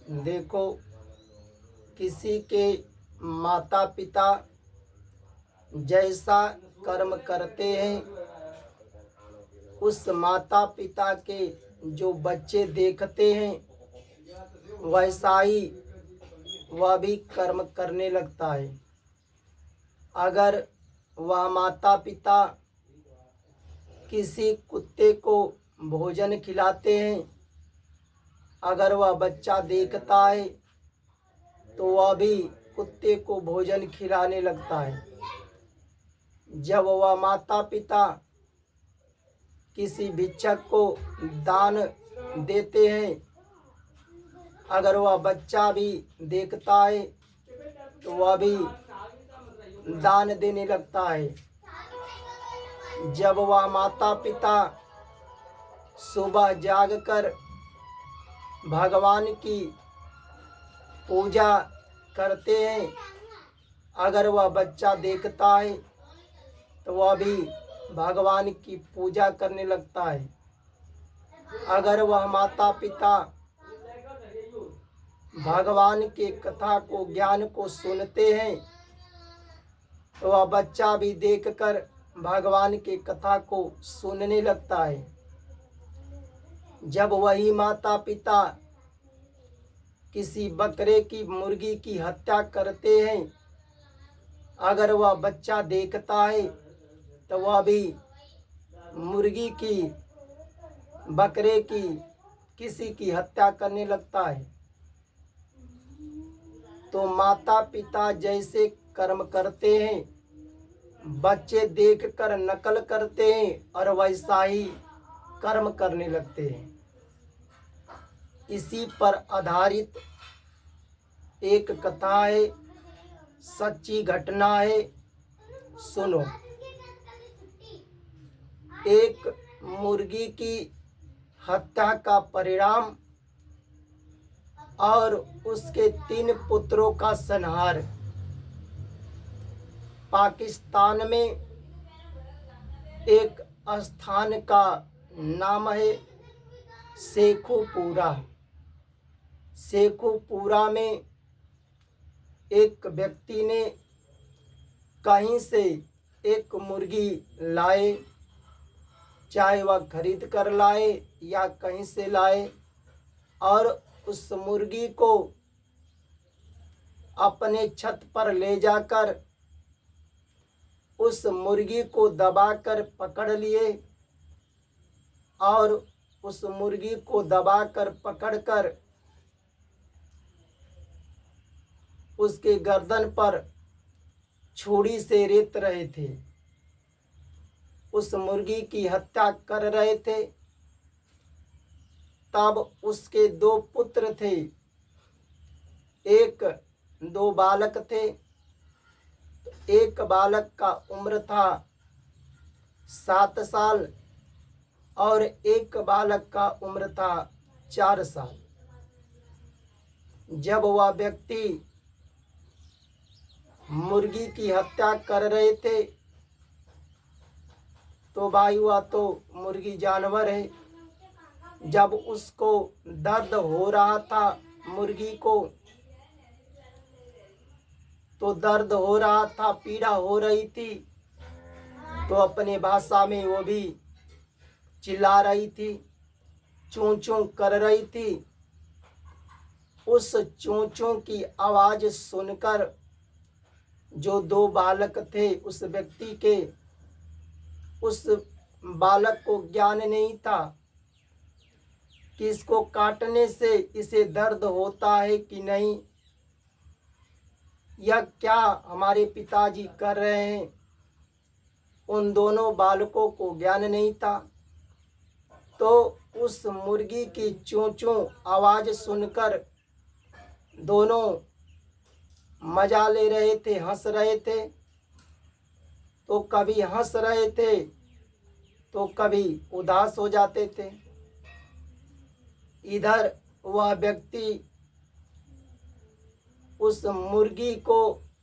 देखो, किसी के माता पिता जैसा कर्म करते हैं, उस माता पिता के जो बच्चे देखते हैं वैसा ही वह भी कर्म करने लगता है। अगर वह माता पिता किसी कुत्ते को भोजन खिलाते हैं, अगर वह बच्चा देखता है तो वह भी कुत्ते को भोजन खिलाने लगता है। जब वह माता पिता किसी भिक्षक को दान देते हैं, अगर वह बच्चा भी देखता है तो वह भी दान देने लगता है। जब वह माता पिता सुबह जागकर भगवान की पूजा करते हैं, अगर वह बच्चा देखता है तो वह भी भगवान की पूजा करने लगता है। अगर वह माता पिता भगवान के कथा को ज्ञान को सुनते हैं तो वह बच्चा भी देखकर भगवान के कथा को सुनने लगता है। जब वही माता पिता किसी बकरे की मुर्गी की हत्या करते हैं, अगर वह बच्चा देखता है तो वह भी मुर्गी की बकरे की किसी की हत्या करने लगता है। तो माता पिता जैसे कर्म करते हैं, बच्चे देखकर नकल करते हैं और वैसा ही कर्म करने लगते हैं। इसी पर आधारित एक कथा है, सच्ची घटना है, सुनो। एक मुर्गी की हत्या का परिणाम और उसके 3 पुत्रों का संहार। पाकिस्तान में एक स्थान का नाम है शेखुपुरा। शेखुपुरा में एक व्यक्ति ने कहीं से एक मुर्गी लाए, चाहे वह खरीद कर लाए या कहीं से लाए, और उस मुर्गी को अपने छत पर ले जाकर उस मुर्गी को दबाकर पकड़ लिए और उस मुर्गी को दबाकर पकड़कर उसके गर्दन पर छुरी से रेत रहे थे। उस मुर्गी की हत्या कर रहे थे। तब उसके 2 पुत्र थे, 2 बालक थे। एक बालक का उम्र था 7 साल और एक बालक का उम्र था 4 साल। जब वह व्यक्ति मुर्गी की हत्या कर रहे थे तो भाई वह तो मुर्गी जानवर है। जब उसको दर्द हो रहा था मुर्गी को, तो दर्द हो रहा था, पीड़ा हो रही थी, तो अपने भाषा में वो भी चिल्ला रही थी, चूं चूं कर रही थी। उस चूं चूं की आवाज़ सुनकर जो 2 बालक थे उस व्यक्ति के, उस बालक को ज्ञान नहीं था कि इसको काटने से इसे दर्द होता है कि नहीं, यह क्या हमारे पिताजी कर रहे हैं। उन दोनों बालकों को ज्ञान नहीं था। तो उस मुर्गी की चूं चूं आवाज़ सुनकर दोनों मजा ले रहे थे, हंस रहे थे। तो कभी हंस रहे थे तो कभी उदास हो जाते थे। इधर वह व्यक्ति उस मुर्गी को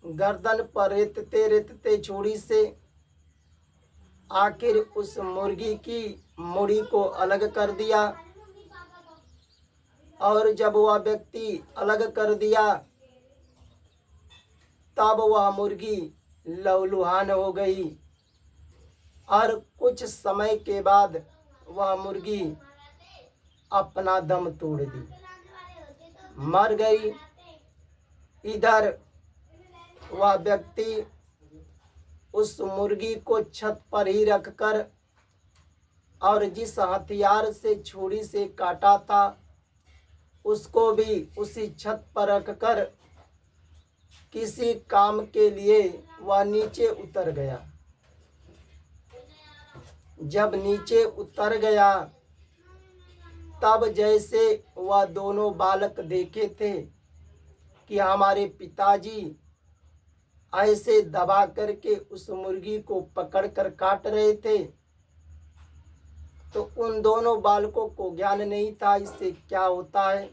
गर्दन पर रेतते रेतते छुरी से आखिर उस मुर्गी की मुड़ी को अलग कर दिया और जब वह व्यक्ति अलग कर दिया तब वह मुर्गी लहूलुहान हो गई और कुछ समय के बाद वह मुर्गी अपना दम तोड़ दी, मर गई। इधर वह व्यक्ति उस मुर्गी को छत पर ही रखकर और जिस हथियार से छुरी से काटा था उसको भी उसी छत पर रखकर किसी काम के लिए वह नीचे उतर गया। जब नीचे उतर गया तब जैसे वह दोनों बालक देखे थे कि हमारे पिताजी ऐसे दबा करके उस मुर्गी को पकड़कर काट रहे थे, तो उन दोनों बालकों को ज्ञान नहीं था इससे क्या होता है।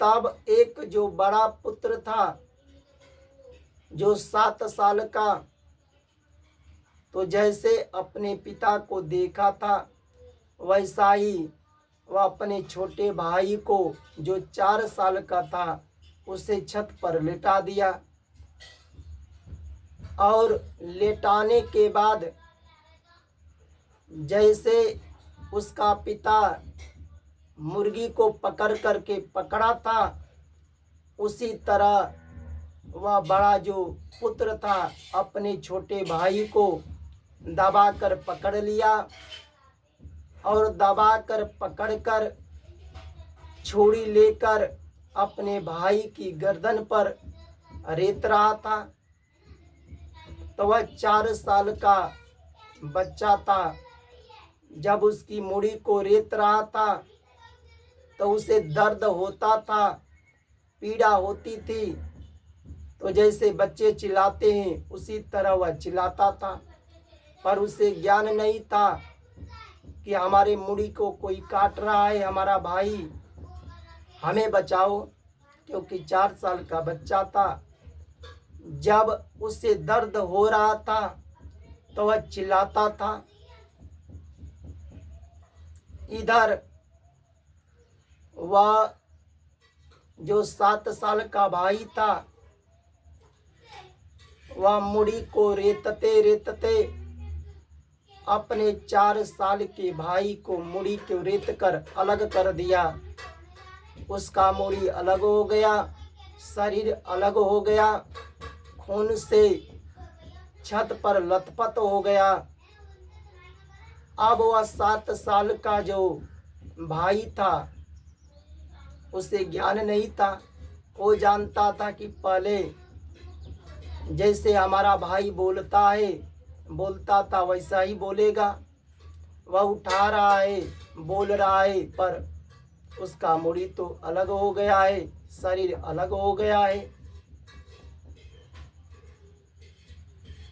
तब एक जो बड़ा पुत्र था जो 7 साल का, तो जैसे अपने पिता को देखा था वैसा ही वह अपने छोटे भाई को जो 4 साल का था उसे छत पर लेटा दिया और लेटाने के बाद जैसे उसका पिता मुर्गी को पकड़ करके पकड़ा था उसी तरह वह बड़ा जो पुत्र था अपने छोटे भाई को दबाकर पकड़ लिया और दबाकर पकड़कर छुरी लेकर अपने भाई की गर्दन पर रेत रहा था। तो वह 4 साल का बच्चा था। जब उसकी मुड़ी को रेत रहा था तो उसे दर्द होता था, पीड़ा होती थी। तो जैसे बच्चे चिल्लाते हैं उसी तरह वह चिल्लाता था, पर उसे ज्ञान नहीं था कि हमारे मुड़ी को कोई काट रहा है, हमारा भाई, हमें बचाओ, क्योंकि 4 साल का बच्चा था। जब उसे दर्द हो रहा था तो वह चिल्लाता था। इधर वह जो 7 साल का भाई था वह मुड़ी को रेतते रेतते अपने 4 साल के भाई को मुड़ी को रेत कर अलग कर दिया। उसका मुड़ी अलग हो गया, शरीर अलग हो गया, खून से छत पर लथपथ हो गया। अब वह 7 साल का जो भाई था उसे ज्ञान नहीं था। वो जानता था कि पहले जैसे हमारा भाई बोलता था वैसा ही बोलेगा। वह उठा रहा है, बोल रहा है, पर उसका मुड़ी तो अलग हो गया है, शरीर अलग हो गया है।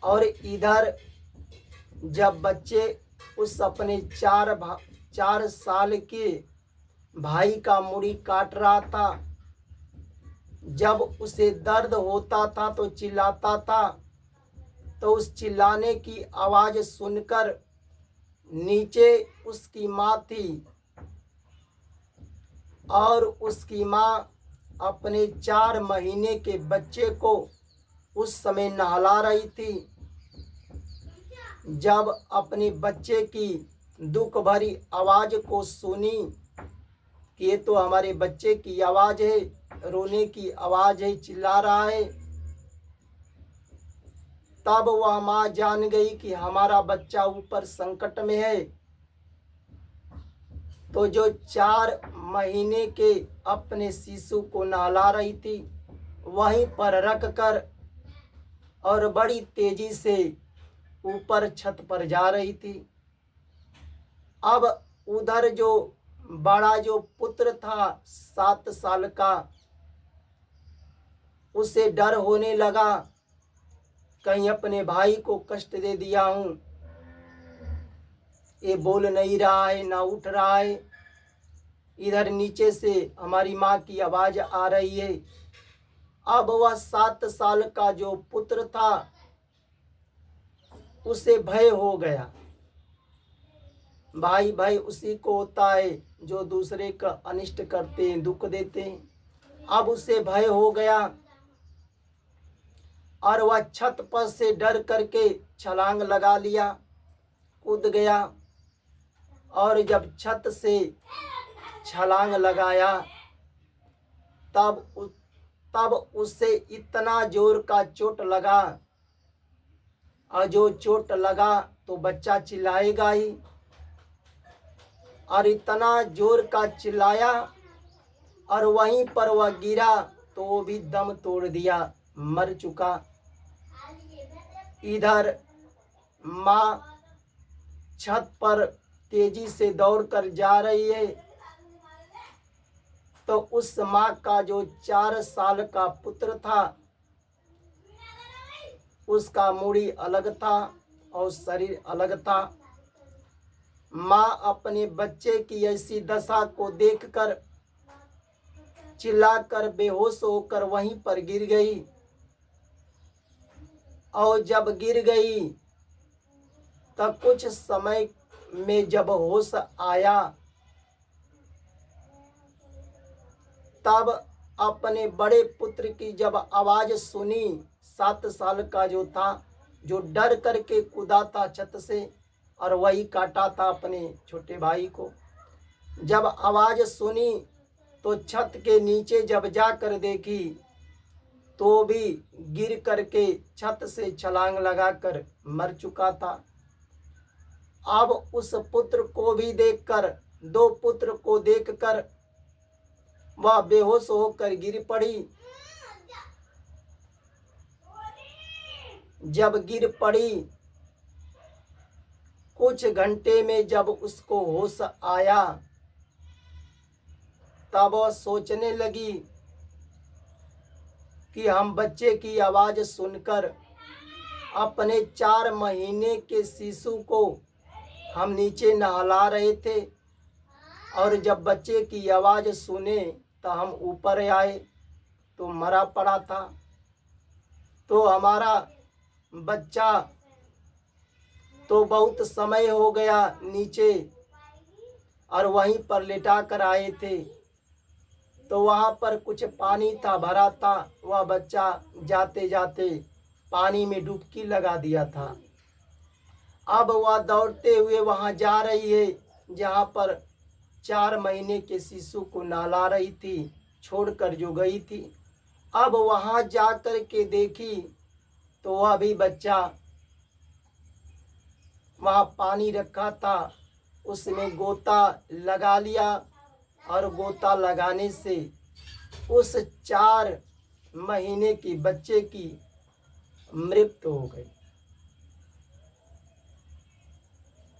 और इधर जब बच्चे उस अपने 4 साल के भाई का मुड़ी काट रहा था, जब उसे दर्द होता था तो चिल्लाता था। तो उस चिल्लाने की आवाज़ सुनकर नीचे उसकी माँ थी और उसकी माँ अपने 4 महीने के बच्चे को उस समय नहला रही थी। जब अपने बच्चे की दुख भरी आवाज़ को सुनी कि ये तो हमारे बच्चे की आवाज़ है, रोने की आवाज़ है, चिल्ला रहा है, तब वह माँ जान गई कि हमारा बच्चा ऊपर संकट में है। तो जो 4 महीने के अपने शिशु को नहला रही थी वहीं पर रख कर और बड़ी तेजी से ऊपर छत पर जा रही थी। अब उधर जो बड़ा जो पुत्र था 7 साल का, उसे डर होने लगा, कहीं अपने भाई को कष्ट दे दिया हूँ, ये बोल नहीं रहा है, ना उठ रहा है। इधर नीचे से हमारी माँ की आवाज़ आ रही है। अब वह 7 साल का जो पुत्र था उसे भय हो गया। भाई भाई उसी को होता है, जो दूसरे का अनिष्ट करते हैं, दुख देते हैं। अब उसे भय हो गया और वह छत पर से डर करके छलांग लगा लिया, कूद गया। और जब छत से छलांग लगाया तब उसे इतना जोर का चोट लगा, और जो चोट लगा तो बच्चा चिल्लाएगा ही, और इतना जोर का चिल्लाया और वहीं पर वह गिरा तो वो भी दम तोड़ दिया, मर चुका। इधर माँ छत पर तेजी से दौड़कर जा रही है, तो उस माँ का जो 4 साल का पुत्र था, उसका मुड़ी अलग था और शरीर अलग था। माँ अपने बच्चे की ऐसी दशा को देखकर चिल्लाकर बेहोश होकर वहीं पर गिर गई। और जब गिर गई तब कुछ समय में जब होश आया तब अपने बड़े पुत्र की जब आवाज़ सुनी, 7 साल का जो था, जो डर करके कूदा था छत से और वही काटा था अपने छोटे भाई को। जब आवाज़ सुनी तो छत के नीचे जब जाकर देखी तो भी गिर करके छत से छलांग लगाकर मर चुका था। अब उस पुत्र को भी देखकर, 2 पुत्र को देखकर वह बेहोश होकर गिर पड़ी। जब गिर पड़ी कुछ घंटे में जब उसको होश आया तब वह सोचने लगी कि हम बच्चे की आवाज़ सुनकर अपने 4 महीने के शिशु को हम नीचे नहला रहे थे, और जब बच्चे की आवाज़ सुने तो हम ऊपर आए तो मरा पड़ा था। तो हमारा बच्चा तो बहुत समय हो गया नीचे और वहीं पर लिटा कर आए थे, तो वहाँ पर कुछ पानी था, भरा था। वह बच्चा जाते जाते पानी में डुबकी लगा दिया था। अब वह दौड़ते हुए वहाँ जा रही है जहाँ पर 4 महीने के शिशु को नहला रही थी, छोड़कर जो गई थी। अब वहाँ जा कर के देखी तो वह भी बच्चा वहाँ पानी रखा था, उसमें गोता लगा लिया और गोता लगाने से उस 4 महीने की बच्चे की मृत्यु हो गई।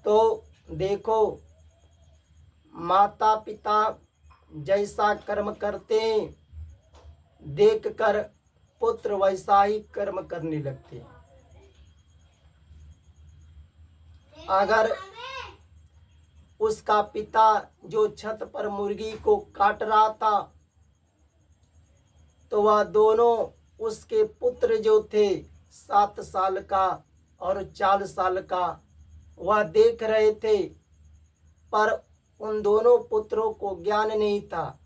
तो देखो, माता पिता जैसा कर्म करते हैं देखकर पुत्र वैसा ही कर्म करने लगते हैं। अगर उसका पिता जो छत पर मुर्गी को काट रहा था तो वह दोनों उसके पुत्र जो थे 7 साल का और 4 साल का, वह देख रहे थे, पर उन दोनों पुत्रों को ज्ञान नहीं था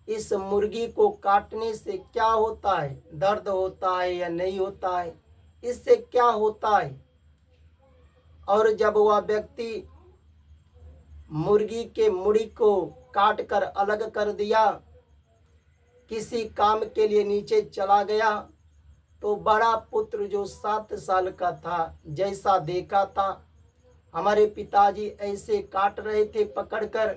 इस मुर्गी को काटने से क्या होता है, दर्द होता है या नहीं होता है, इससे क्या होता है। और जब वह व्यक्ति मुर्गी के मुड़ी को काट कर अलग कर दिया, किसी काम के लिए नीचे चला गया, तो बड़ा पुत्र जो 7 साल का था, जैसा देखा था हमारे पिताजी ऐसे काट रहे थे पकड़कर,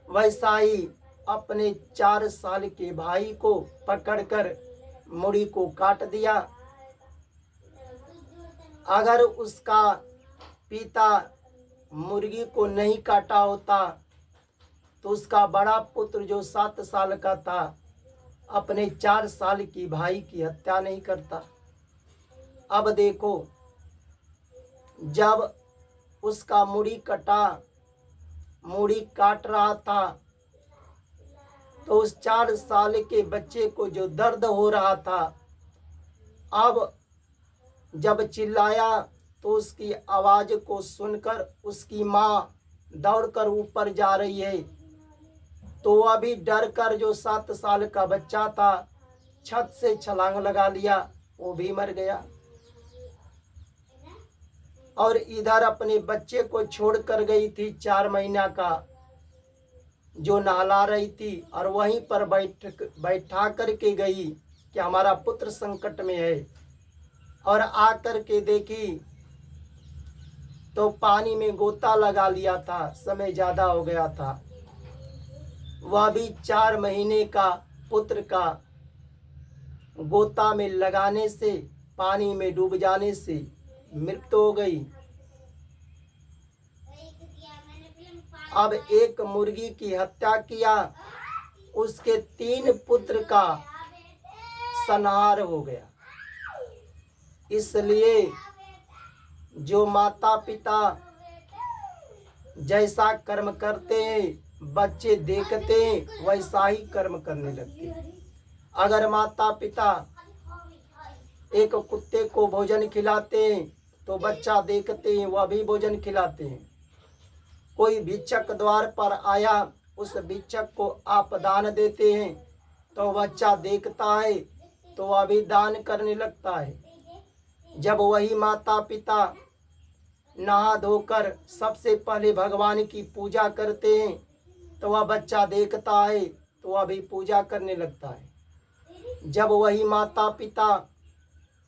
वैसा ही अपने 4 साल के भाई को पकड़कर मुड़ी को काट दिया। अगर उसका पिता मुर्गी को नहीं काटा होता तो उसका बड़ा पुत्र जो 7 साल का था अपने 4 साल की भाई की हत्या नहीं करता। अब देखो, जब उसका मुड़ी काट रहा था तो उस 4 साल के बच्चे को जो दर्द हो रहा था, अब जब चिल्लाया तो उसकी आवाज़ को सुनकर उसकी माँ दौड़कर ऊपर जा रही है, तो अभी डर कर जो 7 साल का बच्चा था छत से छलांग लगा लिया, वो भी मर गया। और इधर अपने बच्चे को छोड़कर गई थी 4 महीना का, जो नहला रही थी, और वहीं पर बैठा करके गई कि हमारा पुत्र संकट में है। और आकर के देखी तो पानी में गोता लगा लिया था, समय ज़्यादा हो गया था। वह भी 4 महीने का पुत्र का गोता में लगाने से, पानी में डूब जाने से मृत्यु हो गई। अब एक मुर्गी की हत्या किया, उसके 3 पुत्र का संहार हो गया। इसलिए जो माता पिता जैसा कर्म करते हैं, बच्चे देखते हैं वैसा ही कर्म करने लगते हैं। अगर माता पिता एक कुत्ते को भोजन खिलाते हैं तो बच्चा देखते हैं वह भी भोजन खिलाते हैं। कोई भिक्षक द्वार पर आया, उस भिक्षक को आप दान देते हैं तो बच्चा देखता है तो वह भी दान करने लगता है। जब वही माता पिता नहा धोकर सबसे पहले भगवान की पूजा करते हैं तो वह बच्चा देखता है तो वह भी पूजा करने लगता है। जब वही माता पिता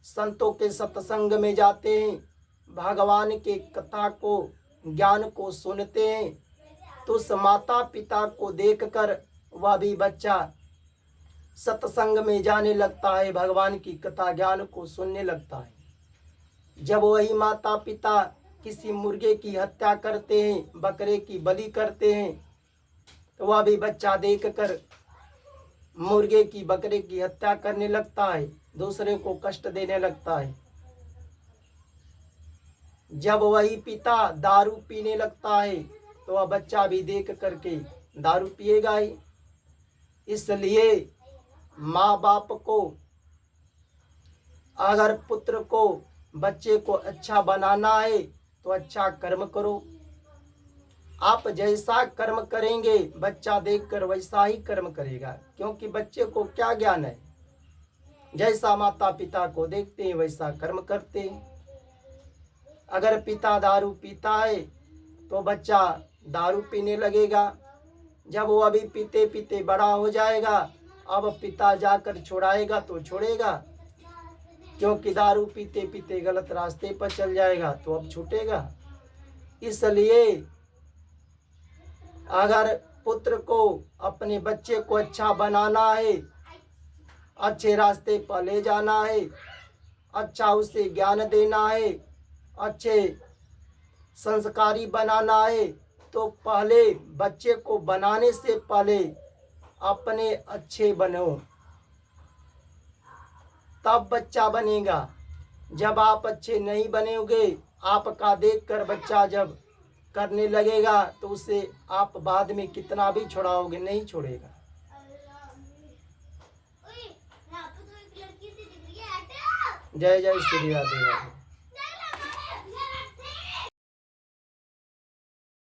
संतों के सत्संग में जाते हैं, भगवान के कथा को, ज्ञान को सुनते हैं, तो उस माता पिता को देखकर वह भी बच्चा सत्संग में जाने लगता है, भगवान की कथा ज्ञान को सुनने लगता है। जब वही माता पिता किसी मुर्गे की हत्या करते हैं, बकरे की बलि करते हैं, तो वह भी बच्चा देखकर मुर्गे की, बकरे की हत्या करने लगता है, दूसरे को कष्ट देने लगता है। जब वही पिता दारू पीने लगता है तो वह बच्चा भी देख करके दारू पिएगा ही। इसलिए माँ बाप को, अगर पुत्र को, बच्चे को अच्छा बनाना है तो अच्छा कर्म करो। आप जैसा कर्म करेंगे बच्चा देखकर वैसा ही कर्म करेगा, क्योंकि बच्चे को क्या ज्ञान है, जैसा माता पिता को देखते हैं वैसा कर्म करते हैं। अगर पिता दारू पीता है तो बच्चा दारू पीने लगेगा। जब वो अभी पीते पीते बड़ा हो जाएगा, अब पिता जाकर छुड़ाएगा तो छोड़ेगा, क्योंकि दारू पीते पीते गलत रास्ते पर चल जाएगा तो अब छूटेगा। इसलिए अगर पुत्र को, अपने बच्चे को अच्छा बनाना है, अच्छे रास्ते पर ले जाना है, अच्छा उसे ज्ञान देना है, अच्छे संस्कारी बनाना है, तो पहले बच्चे को बनाने से पहले अपने अच्छे बनो, तब बच्चा बनेगा। जब आप अच्छे नहीं बनेंगे, आपका देखकर बच्चा जब करने लगेगा तो उसे आप बाद में कितना भी छुड़ाओगे नहीं छोड़ेगा। जय जय श्री राधे राधे।